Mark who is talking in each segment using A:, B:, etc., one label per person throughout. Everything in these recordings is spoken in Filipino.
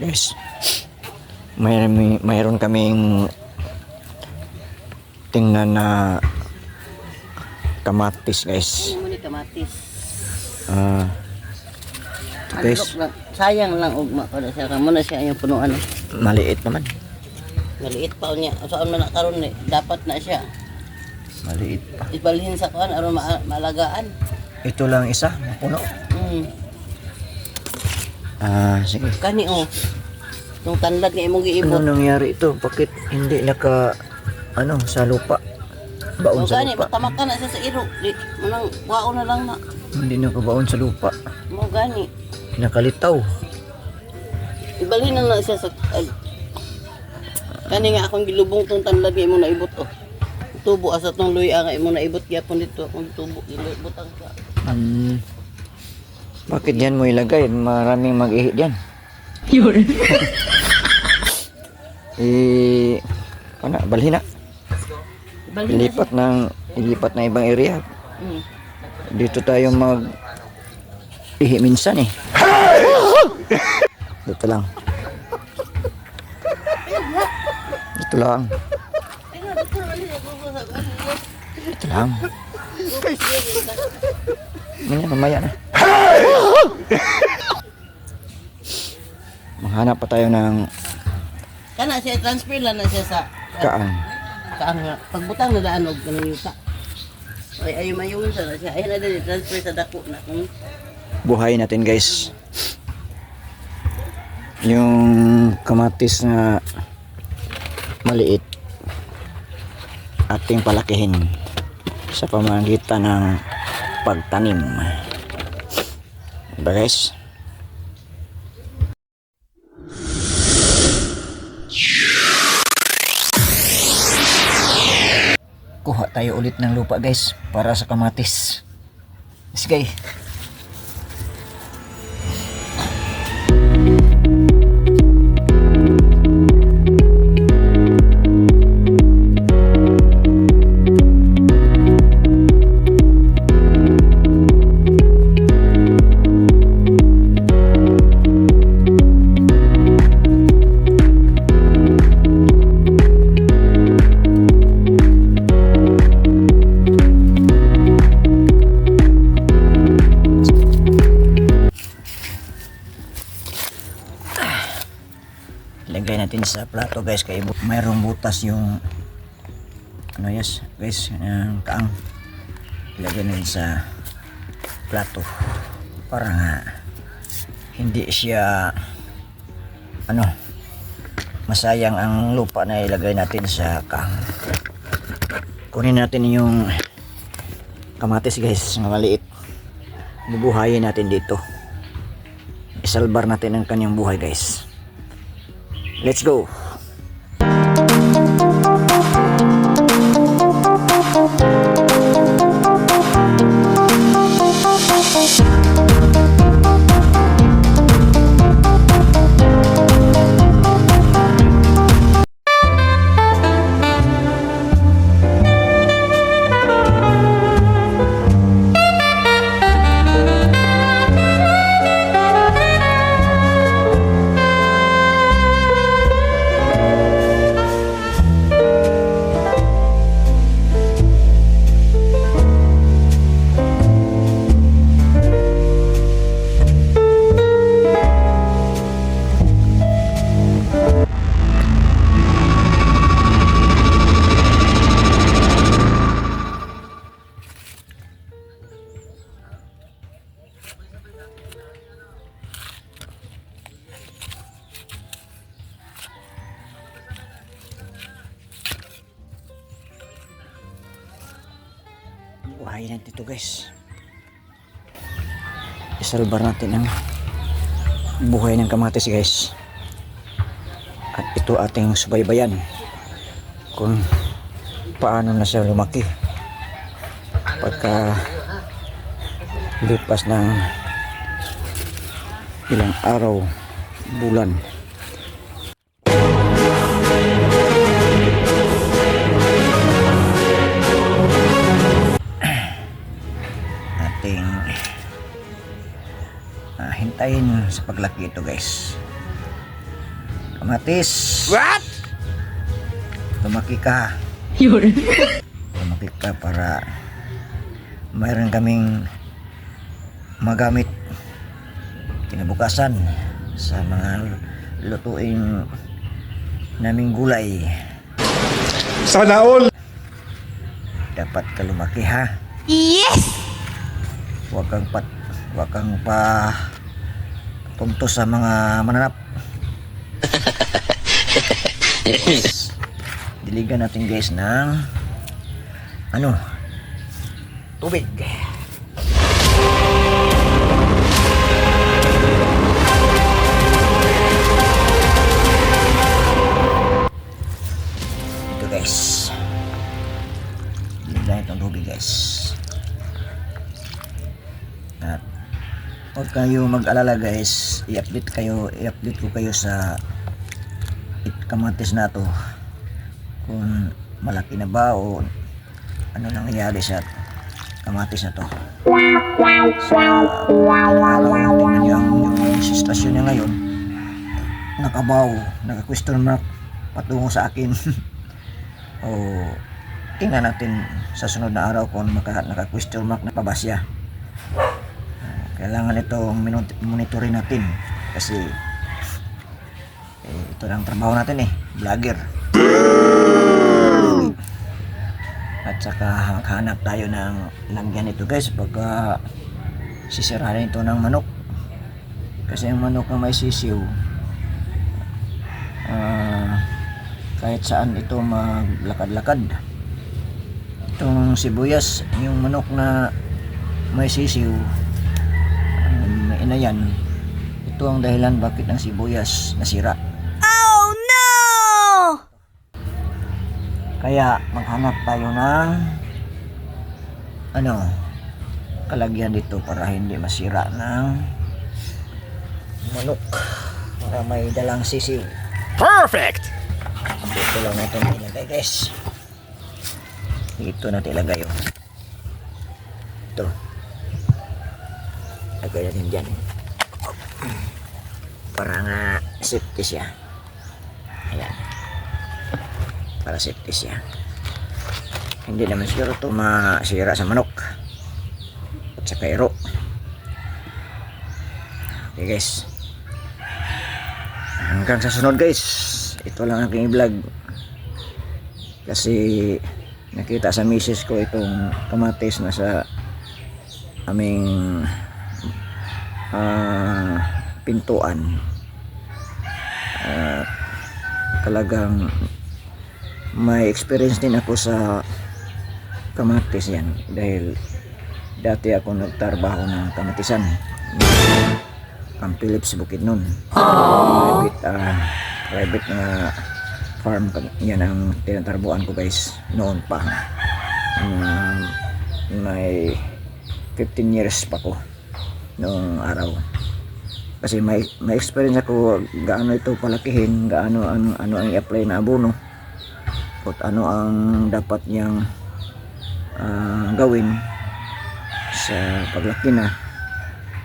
A: Guys, mayroon kaming tingnan na kamatis guys.
B: Ano mo ni kamatis?
A: Guys,
B: Sayang lang ugma ko na siya. Kamo na siya yung punuan.
A: maliit naman.
B: Maliit pa niya. Saan man nakaroon eh. Dapat na siya.
A: Maliit pa.
B: Ibalhin sa kuan aron maalagaan.
A: Ito lang isa, puno. Sige.
B: Kani oh. Yung tanlad nga imong giibot.
A: Ano nangyari ito? Bakit hindi naka sa lupa? Baon sa
B: Gani
A: lupa.
B: patamakan na siya sa iro. Di manang wao na lang na.
A: Hindi nakabaon sa lupa.
B: Mo gani.
A: Nakalitaw.
B: Ibalhin na siya sa kani nga akong gilubong tong tanlad nga imong naibot oh. Tubo asa tong luya nga imong naibot gyapon dito akong tubo gilubutang ka.
A: Bakit yan mo ilagay? Maraming mag-ihi dyan.
C: Yun.
A: Balhin na.
B: Ibalhin na
A: Ilipat na ibang area.
B: siya.
A: Dito tayo ihi minsan eh. Dito lang. Dito lang. Dito lang. Mamaya na. Maghanap pa tayo ng
B: Kana siya transfer lang na siya sa
A: kaan.
B: pagbutang na daan og kanang yuta. Ay mayon sa na siya. Ay na din transfer sa dako na kung
A: Buhay natin guys. Yung kamatis na maliit ating palakihin sa pamamagitan ng pagtanim. Diba guys? Kuha tayo ulit ng lupa guys para sa kamatis. Sige. Lagay natin sa plato guys kaya mayroong butas yung guys yung kaang. Lagay natin sa plato para nga hindi siya masayang ang lupa na ilagay natin sa kaang. Kunin natin yung kamatis guys na maliit, bubuhayin natin dito, isalbar natin ang kanyang buhay guys. Let's go. Buhayin natin ito guys, isalbar natin ang buhay ng kamatis guys, at ito ating subaybayan kung paano na siya lumaki pagka lipas ng ilang araw, bulan. Hintayin sa paglaki ito guys. Kamatis.
C: What?
A: Lumaki ka. Lumaki ka para mayroon kaming magamit kinabukasan sa mga lutuin naming gulay.
C: Sana all.
A: Dapat ka lumaki ha.
D: Yes!
A: Huwag kang pa punto sa mga mananap. Yes. Diligan natin guys ng tubig. Ito guys. Diligan itong tubig guys. At huwag kayo mag-alala guys, i-update ko kayo sa kamatis na to kung malaki na ba o ano nangyayari sa kamatis na to. Sa araw, tingnan nyo yung sitwasyon niya ngayon, nakabaw, naka-question mark patungo sa akin. O tingnan natin sa sunod na araw kung naka-question mark na pa ba siya. Kailangan itong monitorin natin kasi ito lang trabaho natin vlogger. At saka maghanap tayo ng lagyan ito guys pagka sisirahin ito ng manok, kasi yung manok na may sisiw kahit saan ito maglakad-lakad. Itong sibuyas, yung manok na may sisiw, may inayan, ito ang dahilan bakit ang sibuyas nasira.
D: Oh no!
A: Kaya maghanap tayo ng kalagyan dito para hindi masira ng manok, para may dalang sisiw.
C: Perfect.
A: Dito lang natin ilagay guys. Dito natin ilagay ito. Lagay natin dyan para nga safety siya. Ayan, para safety siya, hindi naman siguro ito masira sa manok at sa kairo. Okay guys, hanggang sa sunod guys. Ito lang aking i-vlog kasi nakita sa misis ko itong kamatis na sa aming pintuan. Talagang may experience din ako sa kamatis yan dahil dati ako nagtrabaho ng kamatisan ang Philips Bukidnon. Private na farm yan ang tinatarbuan ko guys noon pa. May 15 years pa ko noong araw. Kasi may experience ako gaano ito palakihin, gaano ano ang i-apply na abono, at ano ang dapat niyang gawin sa paglaki na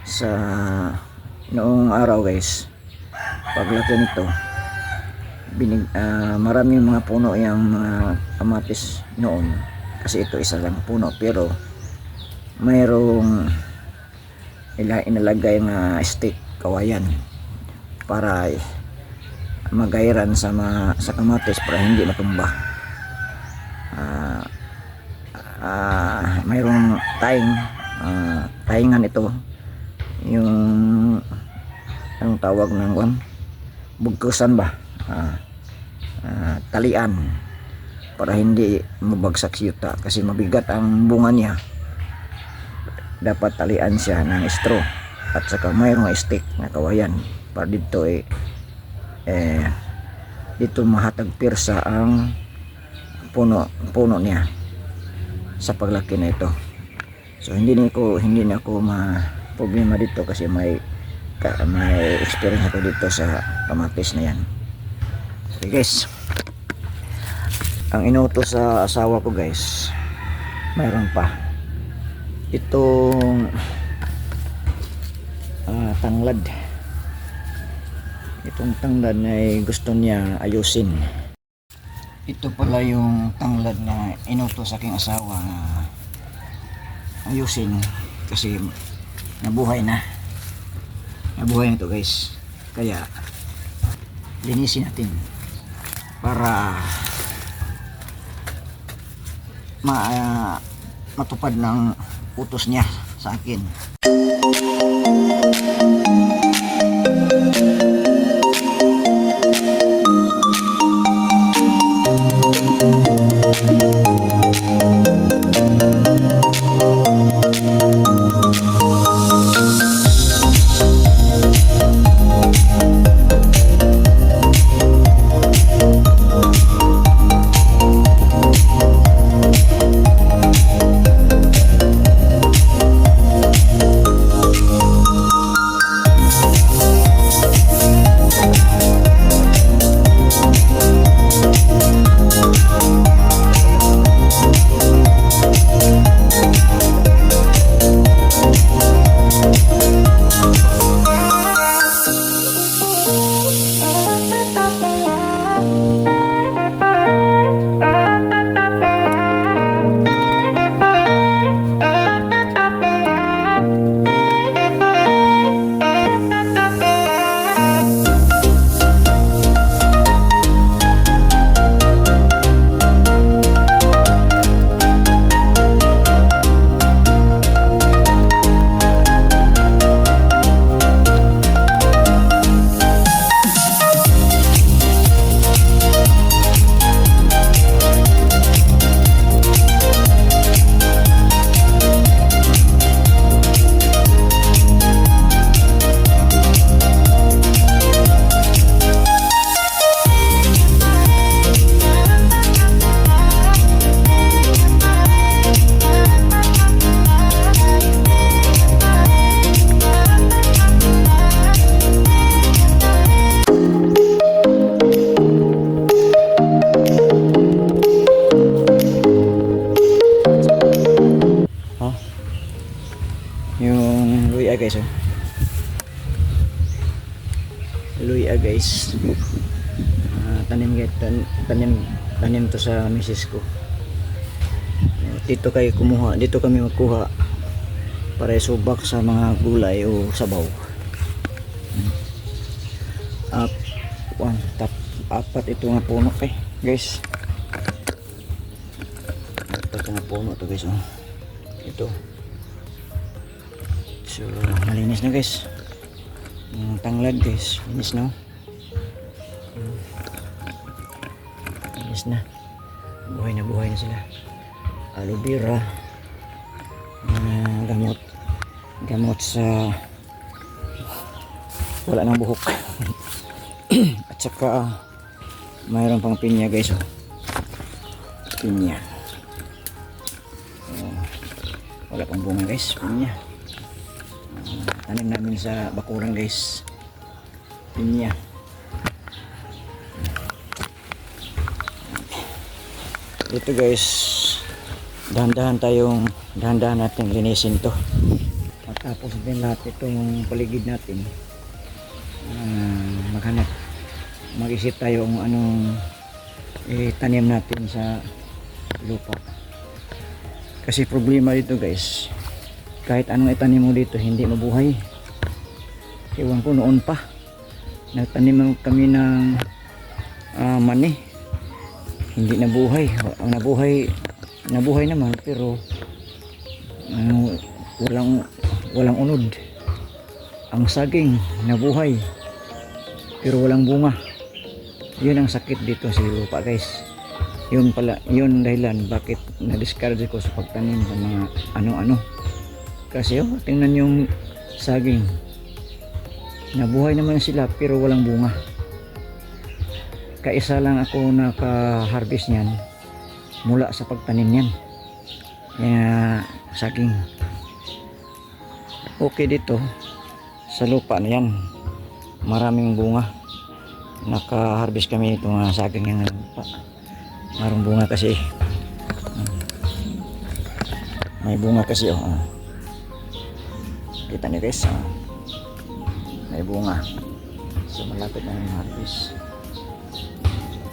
A: sa noong araw guys. Paglaki nito, maraming mga puno yung mga kamatis noon kasi ito isa lang puno, pero mayroong inalagay na stick kawayan para magairan sa kamatis para hindi matumba. Mayroong taingan ito, yung anong tawag ng bugkusan ba, talian para hindi mabagsak si yuta kasi mabigat ang bunga niya. Dapat talian siya ng straw at saka mayroong stick na kawayan para dito dito mahatag pirsa ang puno niya sa paglaki na ito. So hindi na ako problema dito kasi may experience ako dito sa kamatis na yan. Okay guys, ang inutos sa asawa ko guys, mayroon pa itong tanglad. Itong tanglad na gusto niya ayusin. Ito pala yung tanglad na inutos sa aking asawa na ayusin kasi nabuhay na ito guys, kaya linisin natin para matupad ng utos niya sa akin. Yung luya guys, oh. Luya guys. Tanim to sa misis ko. Dito kami magkuha para isubak sa mga gulay o sabaw. Apat ito nga puno guys. Apat nga puno to guys, oh. Ito. So, malinis na guys. Yung tanglad guys, linis na. Linis na. Buhay na sila. Aloe vera. Gamot sa wala nang buhok. At saka mayroon pang pinya guys, oh. Pinya. Wala pang bunga guys, pinya. Tanim namin sa bakuran guys, pinya. Ito guys, dahan-dahan natin linisin to. Matapos din lahat itong paligid natin, mag-isip tayo kung anong tanim natin sa lupa. Kasi problema dito guys, kahit anong itanim mo dito hindi mabuhay. Ewan ko, noon pa nagtanim kami ng mani, hindi nabuhay. Nabuhay naman pero walang unod. Ang saging nabuhay pero walang bunga. Yun ang sakit dito sa lupa guys. Yun dahilan bakit na-discourage ko sa pagtanim ng mga ano-ano. Kasi tingnan yung saging, nabuhay naman sila pero walang bunga. Kaisa lang ako naka-harvest niyan mula sa pagtanim niyan. Saging okay dito sa lupa na yan, maraming bunga. Naka-harvest kami itong saging ng lupa, marong bunga kasi. May bunga kasi, oh. Kita niyo guys, may bunga. So So malapit na yung harvest.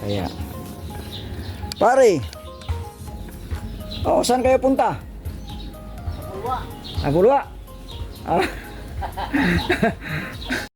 A: Kaya pare, oh, saan kayo punta?
B: Uwa.
A: Nagulwa. Ah.